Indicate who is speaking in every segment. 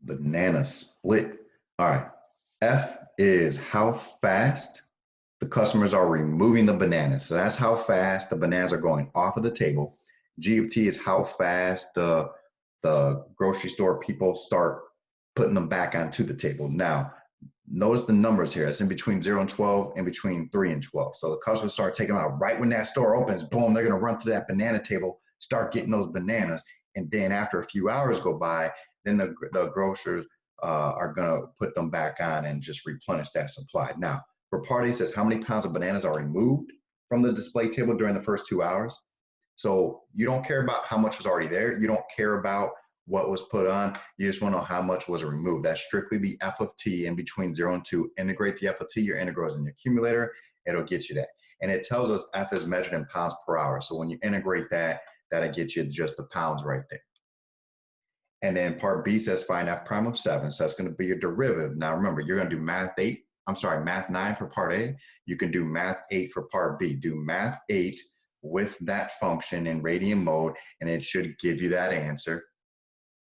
Speaker 1: Banana split. All right. F is how fast the customers are removing the bananas. So that's how fast the bananas are going off of the table. G of T is how fast the grocery store people start putting them back onto the table. Now, notice the numbers here. It's in between 0 and 12 and between 3 and 12. So the customers start taking them out right when that store opens. Boom, they're going to run to that banana table, start getting those bananas. And then after a few hours go by, then the grocers are going to put them back on and just replenish that supply. Now, for part A, it says how many pounds of bananas are removed from the display table during the first 2 hours. So you don't care about how much was already there. You don't care about what was put on. You just want to know how much was removed. That's strictly the F of T in between 0 and 2. Integrate the F of T. Your integral is in the accumulator. It'll get you that. And it tells us F is measured in pounds per hour. So when you integrate that, that'll get you just the pounds right there. And then part B says find F prime of 7. So that's going to be your derivative. Now remember, you're going to do math 9 for part A. You can do math 8 for part B. Do math 8 with that function in radian mode, and it should give you that answer.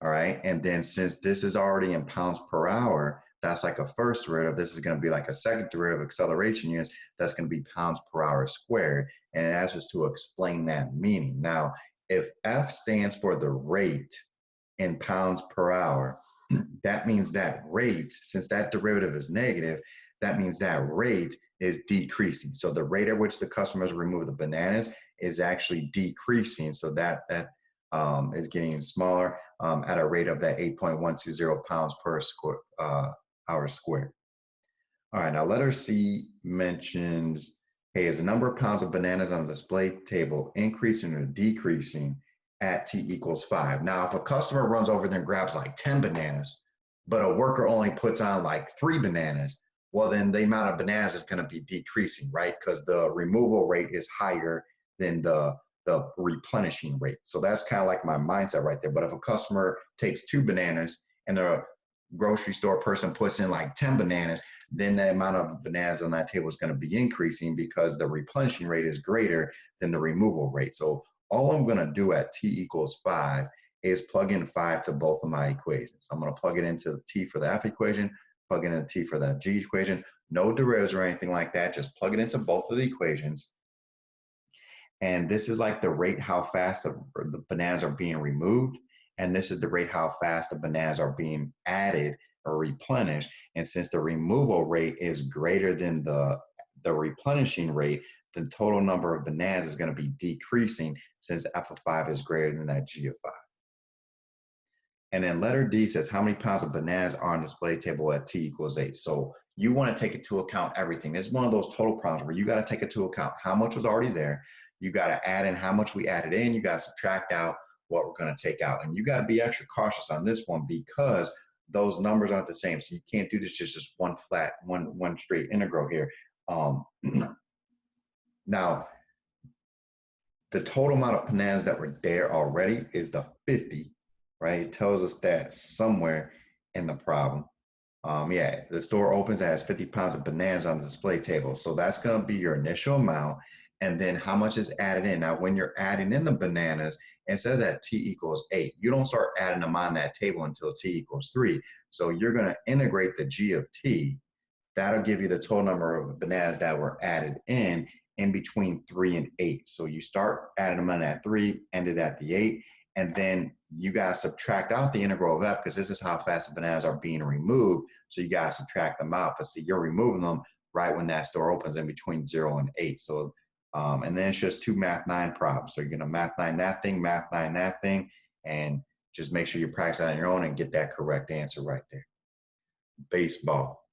Speaker 1: All right. And then since this is already in pounds per hour, that's like a first derivative. This is going to be like a second derivative, acceleration units. That's going to be pounds per hour squared. And it asks us to explain that meaning. Now, if F stands for the rate in pounds per hour, that means that rate, since that derivative is negative, that means that rate is decreasing. So the rate at which the customers remove the bananas is actually decreasing. So that is getting smaller at a rate of that 8.120 pounds per hour squared. All right, now letter C mentions, hey, is the number of pounds of bananas on the display table increasing or decreasing at T equals 5? Now, if a customer runs over there and grabs like 10 bananas, but a worker only puts on like 3 bananas, well, then the amount of bananas is going to be decreasing, right? Because the removal rate is higher than the replenishing rate. So that's kind of like my mindset right there. But if a customer takes 2 bananas and the grocery store person puts in like 10 bananas, then the amount of bananas on that table is going to be increasing because the replenishing rate is greater than the removal rate. So all I'm going to do at T equals 5 is plug in 5 to both of my equations. I'm going to plug it into T for the F equation, plug it into T for the G equation. No derivatives or anything like that. Just plug it into both of the equations. And this is like the rate how fast the bananas are being removed. And this is the rate how fast the bananas are being added or replenished. And since the removal rate is greater than the replenishing rate, the total number of bananas is going to be decreasing since F of 5 is greater than that G of 5. And then letter D says how many pounds of bananas are on the display table at T equals 8. So you want to take into account everything. This is one of those total problems where you got to take into account how much was already there. You got to add in how much we added in. You got to subtract out what we're going to take out. And you got to be extra cautious on this one because those numbers aren't the same. So you can't do this just one flat, one straight integral here. Now, the total amount of bananas that were there already is the 50, right? It tells us that somewhere in the problem. Yeah, the store opens and has 50 pounds of bananas on the display table. So that's going to be your initial amount. And then how much is added in? Now, when you're adding in the bananas, it says that T equals 8. You don't start adding them on that table until T equals 3. So you're going to integrate the G of T. That'll give you the total number of bananas that were added in between 3 and 8. So you start adding them on at 3, ended at the 8. And then you guys subtract out the integral of F because this is how fast the bananas are being removed. So you guys subtract them out. But see, you're removing them right when that store opens in between 0 and 8. So, and then it's just 2 math 9 problems. So you're going to math 9 that thing, math 9 that thing, and just make sure you practice that on your own and get that correct answer right there. Baseball.